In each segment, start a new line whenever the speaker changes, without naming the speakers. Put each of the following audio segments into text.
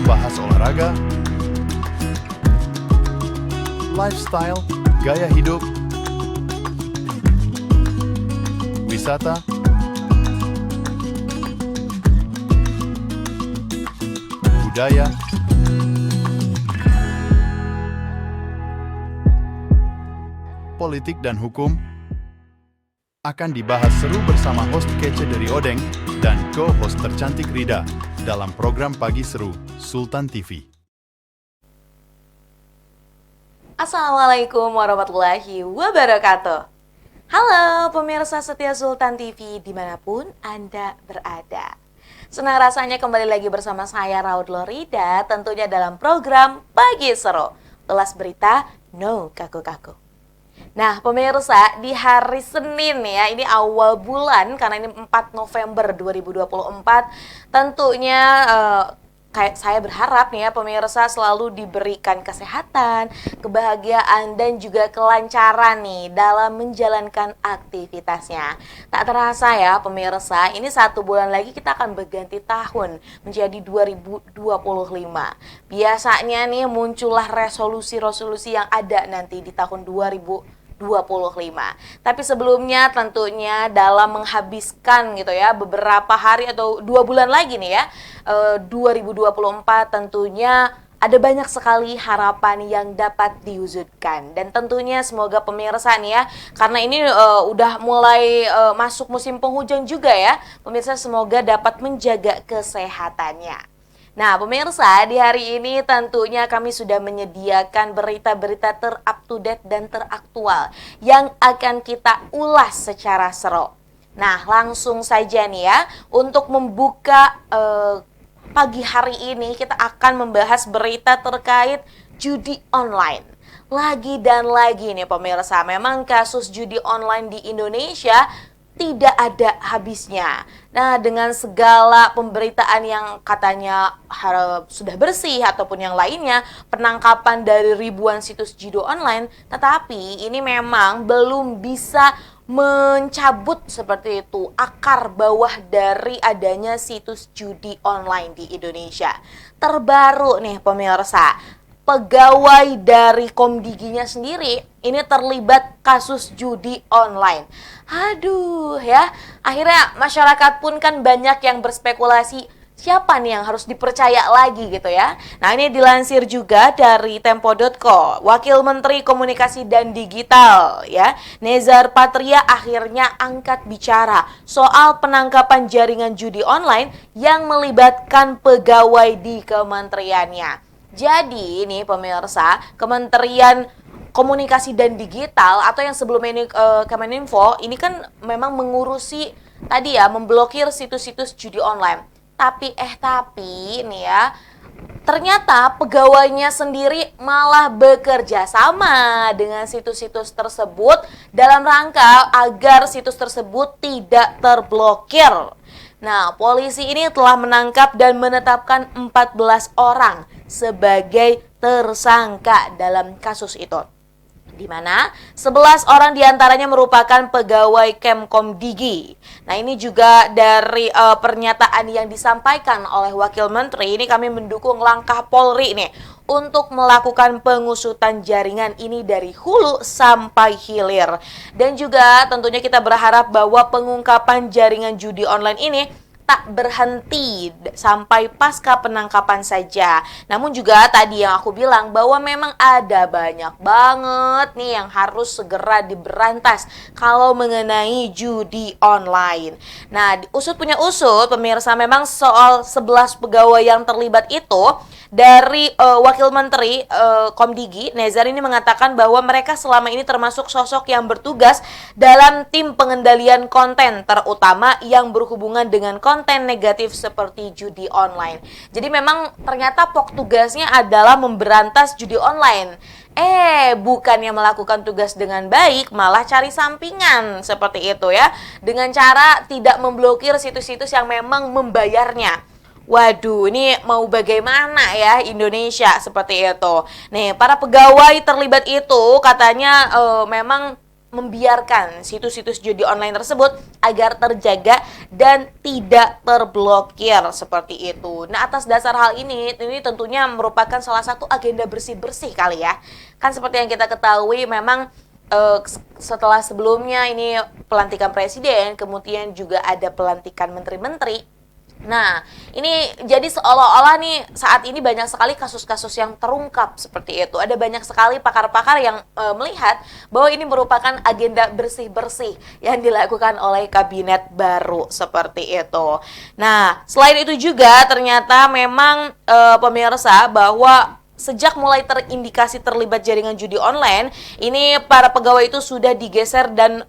membahas olahraga, lifestyle, gaya hidup, wisata, budaya, politik dan hukum akan dibahas seru bersama host kece dari Odeng dan co-host tercantik Rida dalam program Pagi Seru Sultan TV.
Assalamualaikum warahmatullahi wabarakatuh. Halo pemirsa setia Sultan TV dimanapun Anda berada. Senang rasanya kembali lagi bersama saya Raud Lorida, tentunya dalam program Pagi Seru. Ulas berita, no kaku-kaku. Nah pemirsa, di hari Senin ya, ini awal bulan karena ini 4 November 2024, tentunya kayak saya berharap nih ya pemirsa selalu diberikan kesehatan, kebahagiaan dan juga kelancaran nih dalam menjalankan aktivitasnya. Tak terasa ya pemirsa, ini 1 bulan lagi kita akan berganti tahun menjadi 2025. Biasanya nih muncullah resolusi-resolusi yang ada nanti di tahun 2025. Tapi sebelumnya tentunya dalam menghabiskan gitu ya beberapa hari atau 2 bulan lagi nih ya 2024 tentunya ada banyak sekali harapan yang dapat diwujudkan. Dan tentunya semoga pemirsa nih ya, karena ini udah mulai masuk musim penghujan juga ya, pemirsa semoga dapat menjaga kesehatannya. Nah pemirsa, di hari ini tentunya kami sudah menyediakan berita-berita ter-up-to-date dan teraktual yang akan kita ulas secara seru. Nah langsung saja nih ya, untuk membuka pagi hari ini kita akan membahas berita terkait judi online. Lagi dan lagi nih pemirsa, memang kasus judi online di Indonesia tidak ada habisnya. Nah, dengan segala pemberitaan yang katanya sudah bersih ataupun yang lainnya, penangkapan dari ribuan situs judi online, tetapi ini memang belum bisa mencabut seperti itu akar bawah dari adanya situs judi online di Indonesia. Terbaru nih pemirsa, pegawai dari Komdiginya sendiri ini terlibat kasus judi online. Aduh ya, akhirnya masyarakat pun kan banyak yang berspekulasi siapa nih yang harus dipercaya lagi gitu ya. Nah ini dilansir juga dari Tempo.co, Wakil Menteri Komunikasi dan Digital ya, Nezar Patria akhirnya angkat bicara soal penangkapan jaringan judi online yang melibatkan pegawai di kementeriannya. Jadi ini pemirsa, Kementerian Komunikasi dan Digital atau yang sebelumnya ini Kemeninfo ini kan memang mengurusi tadi ya memblokir situs-situs judi online. Tapi nih ya, ternyata pegawainya sendiri malah bekerja sama dengan situs-situs tersebut dalam rangka agar situs tersebut tidak terblokir. Nah, polisi ini telah menangkap dan menetapkan 14 orang sebagai tersangka dalam kasus itu, di mana 11 orang diantaranya merupakan pegawai Kemkomdigi. Nah ini juga dari pernyataan yang disampaikan oleh Wakil Menteri, ini kami mendukung langkah Polri nih untuk melakukan pengusutan jaringan ini dari hulu sampai hilir. Dan juga tentunya kita berharap bahwa pengungkapan jaringan judi online ini tak berhenti sampai pasca penangkapan saja. Namun juga tadi yang aku bilang bahwa memang ada banyak banget nih yang harus segera diberantas kalau mengenai judi online. Nah, usut punya usut pemirsa, memang soal 11 pegawai yang terlibat itu dari Wakil Menteri Komdigi, Nezar ini mengatakan bahwa mereka selama ini termasuk sosok yang bertugas dalam tim pengendalian konten, terutama yang berhubungan dengan konten negatif seperti judi online. Jadi memang ternyata tugasnya adalah memberantas judi online. Bukannya melakukan tugas dengan baik, malah cari sampingan seperti itu ya, dengan cara tidak memblokir situs-situs yang memang membayarnya. Waduh, ini mau bagaimana ya Indonesia seperti itu. Nih, para pegawai terlibat itu katanya memang membiarkan situs-situs judi online tersebut agar terjaga dan tidak terblokir seperti itu. Nah, atas dasar hal ini tentunya merupakan salah satu agenda bersih-bersih kali ya. Kan seperti yang kita ketahui memang setelah sebelumnya ini pelantikan presiden, kemudian juga ada pelantikan menteri-menteri. Nah, ini jadi seolah-olah nih saat ini banyak sekali kasus-kasus yang terungkap seperti itu. Ada banyak sekali pakar-pakar yang melihat bahwa ini merupakan agenda bersih-bersih yang dilakukan oleh kabinet baru seperti itu. Nah, selain itu juga ternyata memang pemirsa bahwa sejak mulai terindikasi terlibat jaringan judi online, ini para pegawai itu sudah digeser dan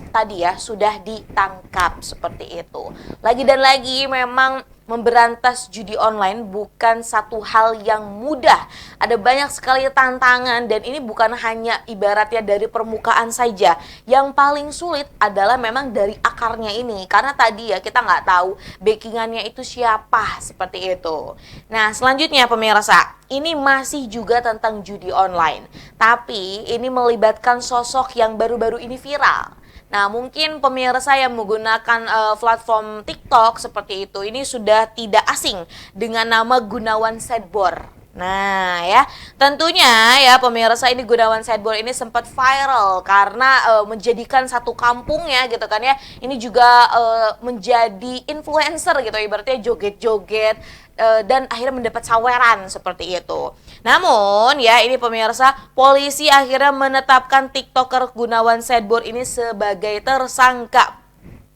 tadi ya sudah ditangkap seperti itu. Lagi dan lagi memang memberantas judi online bukan satu hal yang mudah. Ada banyak sekali tantangan dan ini bukan hanya ibaratnya dari permukaan saja. Yang paling sulit adalah memang dari akarnya ini. Karena tadi ya kita nggak tahu backingannya itu siapa seperti itu. Nah selanjutnya pemirsa, ini masih juga tentang judi online. Tapi ini melibatkan sosok yang baru-baru ini viral. Nah, mungkin pemirsa yang menggunakan platform TikTok seperti itu, ini sudah tidak asing dengan nama Gunawan Sedbor. Nah, ya, tentunya ya pemirsa ini Gunawan Sedbor ini sempat viral karena menjadikan satu kampung ya gitu kan ya. Ini juga menjadi influencer gitu, ibaratnya joget-joget dan akhirnya mendapat saweran seperti itu. Namun ya ini pemirsa, polisi akhirnya menetapkan TikToker Gunawan Sedbor ini sebagai tersangka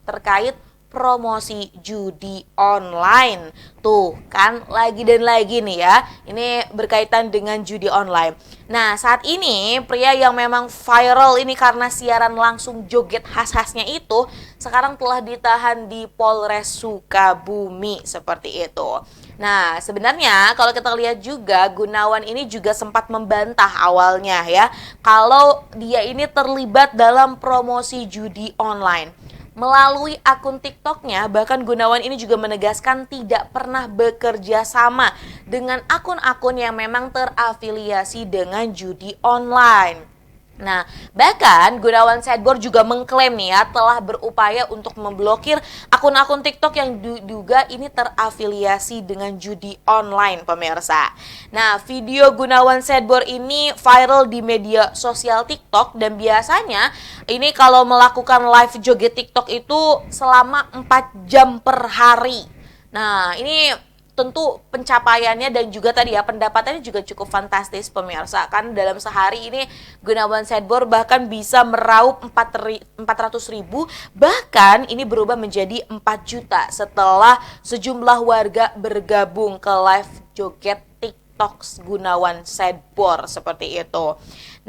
terkait promosi judi online. Tuh kan lagi dan lagi nih ya, ini berkaitan dengan judi online. Nah saat ini pria yang memang viral ini karena siaran langsung joget khas-khasnya itu sekarang telah ditahan di Polres Sukabumi seperti itu. Nah sebenarnya kalau kita lihat juga Gunawan ini juga sempat membantah awalnya ya kalau dia ini terlibat dalam promosi judi online. Melalui akun TikToknya, bahkan Gunawan ini juga menegaskan tidak pernah bekerja sama dengan akun-akun yang memang terafiliasi dengan judi online. Nah, bahkan Gunawan Sedbor juga mengklaim nih ya telah berupaya untuk memblokir akun-akun TikTok yang diduga ini terafiliasi dengan judi online pemirsa. Nah, video Gunawan Sedbor ini viral di media sosial TikTok dan biasanya ini kalau melakukan live joget TikTok itu selama 4 jam per hari. Nah, ini tentu pencapaiannya dan juga tadi ya pendapatannya juga cukup fantastis pemirsa. Kan dalam sehari ini Gunawan Sedbor bahkan bisa meraup 400.000, bahkan ini berubah menjadi 4 juta setelah sejumlah warga bergabung ke live joget TikTok Gunawan Sedbor seperti itu.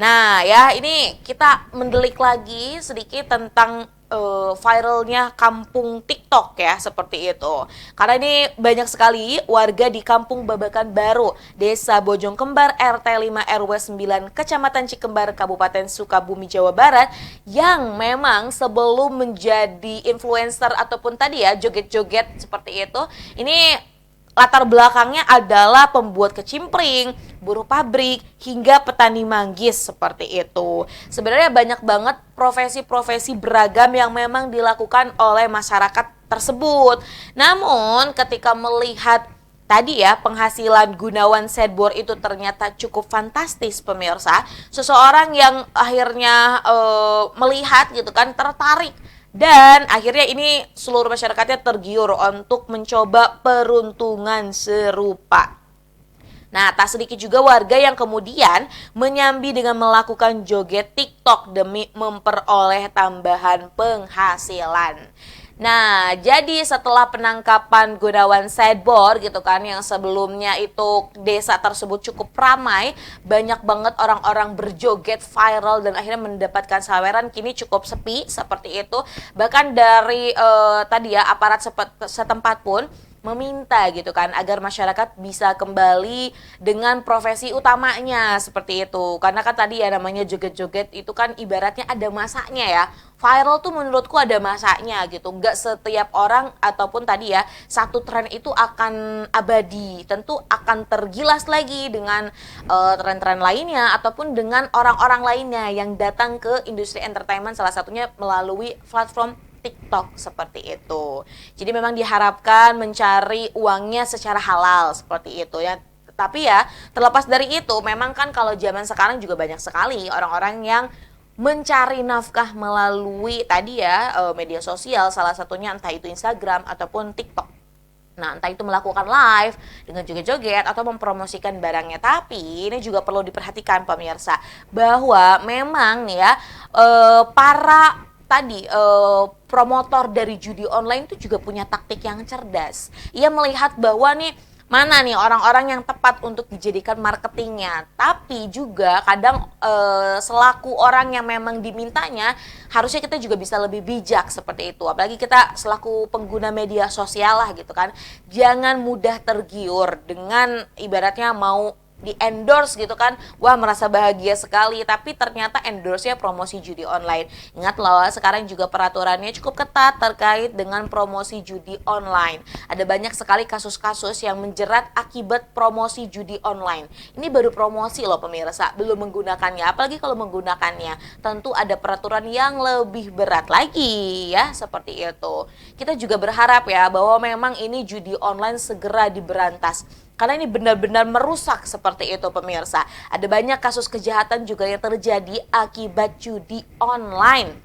Nah ya ini kita mendelik lagi sedikit tentang viralnya kampung TikTok ya seperti itu. Karena ini banyak sekali warga di Kampung Babakan Baru, Desa Bojong Kembar, RT 5 RW 9, Kecamatan Cikembar, Kabupaten Sukabumi, Jawa Barat yang memang sebelum menjadi influencer ataupun tadi ya joget-joget seperti itu, ini latar belakangnya adalah pembuat kecimpring, buruh pabrik, hingga petani manggis seperti itu. Sebenarnya banyak banget profesi-profesi beragam yang memang dilakukan oleh masyarakat tersebut. Namun ketika melihat tadi ya penghasilan Gunawan Sedbor itu ternyata cukup fantastis pemirsa. Seseorang yang akhirnya melihat gitu kan tertarik. Dan akhirnya ini seluruh masyarakatnya tergiur untuk mencoba peruntungan serupa. Nah, tak sedikit juga warga yang kemudian menyambi dengan melakukan joget TikTok demi memperoleh tambahan penghasilan. Nah, jadi setelah penangkapan Gunawan Sedbor gitu kan, yang sebelumnya itu desa tersebut cukup ramai, banyak banget orang-orang berjoget viral dan akhirnya mendapatkan saweran, kini cukup sepi seperti itu. Bahkan dari tadi ya aparat setempat pun meminta gitu kan agar masyarakat bisa kembali dengan profesi utamanya seperti itu. Karena kan tadi ya namanya joget-joget itu kan ibaratnya ada masanya ya. Viral tuh menurutku ada masanya gitu. Nggak setiap orang ataupun tadi ya satu tren itu akan abadi. Tentu akan tergilas lagi dengan tren-tren lainnya ataupun dengan orang-orang lainnya yang datang ke industri entertainment, salah satunya melalui platform TikTok seperti itu. Jadi memang diharapkan mencari uangnya secara halal seperti itu ya. Tapi ya terlepas dari itu memang kan kalau zaman sekarang juga banyak sekali orang-orang yang mencari nafkah melalui tadi ya media sosial, salah satunya entah itu Instagram ataupun TikTok. Nah, entah itu melakukan live dengan joget-joget atau mempromosikan barangnya. Tapi ini juga perlu diperhatikan pemirsa bahwa memang nih ya para tadi promotor dari judi online itu juga punya taktik yang cerdas. Ia melihat bahwa nih mana nih orang-orang yang tepat untuk dijadikan marketingnya. Tapi juga kadang selaku orang yang memang dimintanya harusnya kita juga bisa lebih bijak seperti itu. Apalagi kita selaku pengguna media sosial lah gitu kan. Jangan mudah tergiur dengan ibaratnya mau di endorse gitu kan, wah merasa bahagia sekali, tapi ternyata endorse-nya promosi judi online. Ingat loh, sekarang juga peraturannya cukup ketat terkait dengan promosi judi online. Ada banyak sekali kasus-kasus yang menjerat akibat promosi judi online. Ini baru promosi loh pemirsa, belum menggunakannya. Apalagi kalau menggunakannya, tentu ada peraturan yang lebih berat lagi ya, seperti itu. Kita juga berharap ya bahwa memang ini judi online segera diberantas. Karena ini benar-benar merusak seperti itu pemirsa. Ada banyak kasus kejahatan juga yang terjadi akibat judi online.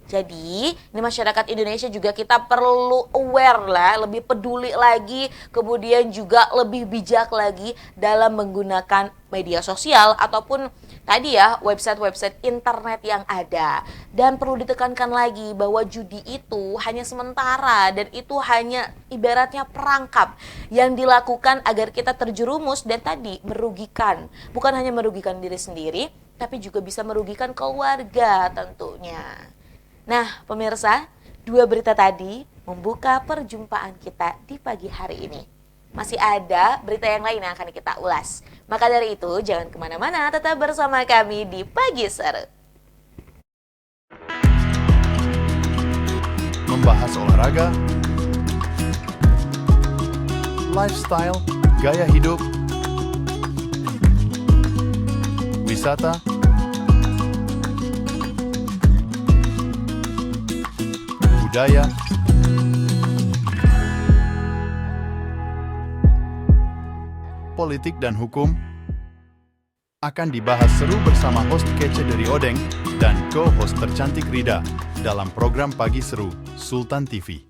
Jadi ini masyarakat Indonesia juga kita perlu aware lah, lebih peduli lagi, kemudian juga lebih bijak lagi dalam menggunakan media sosial ataupun tadi ya website-website internet yang ada. Dan perlu ditekankan lagi bahwa judi itu hanya sementara dan itu hanya ibaratnya perangkap yang dilakukan agar kita terjerumus dan tadi merugikan. Bukan hanya merugikan diri sendiri, tapi juga bisa merugikan keluarga tentunya. Nah, pemirsa, dua berita tadi membuka perjumpaan kita di pagi hari ini. Masih ada berita yang lain yang akan kita ulas. Maka dari itu, jangan kemana-mana, tetap bersama kami di Pagi Seru.
Membahas olahraga, lifestyle, gaya hidup, wisata, budaya, politik dan hukum akan dibahas seru bersama host kece dari Odeng dan co-host tercantik Rida dalam program Pagi Seru Sultan TV.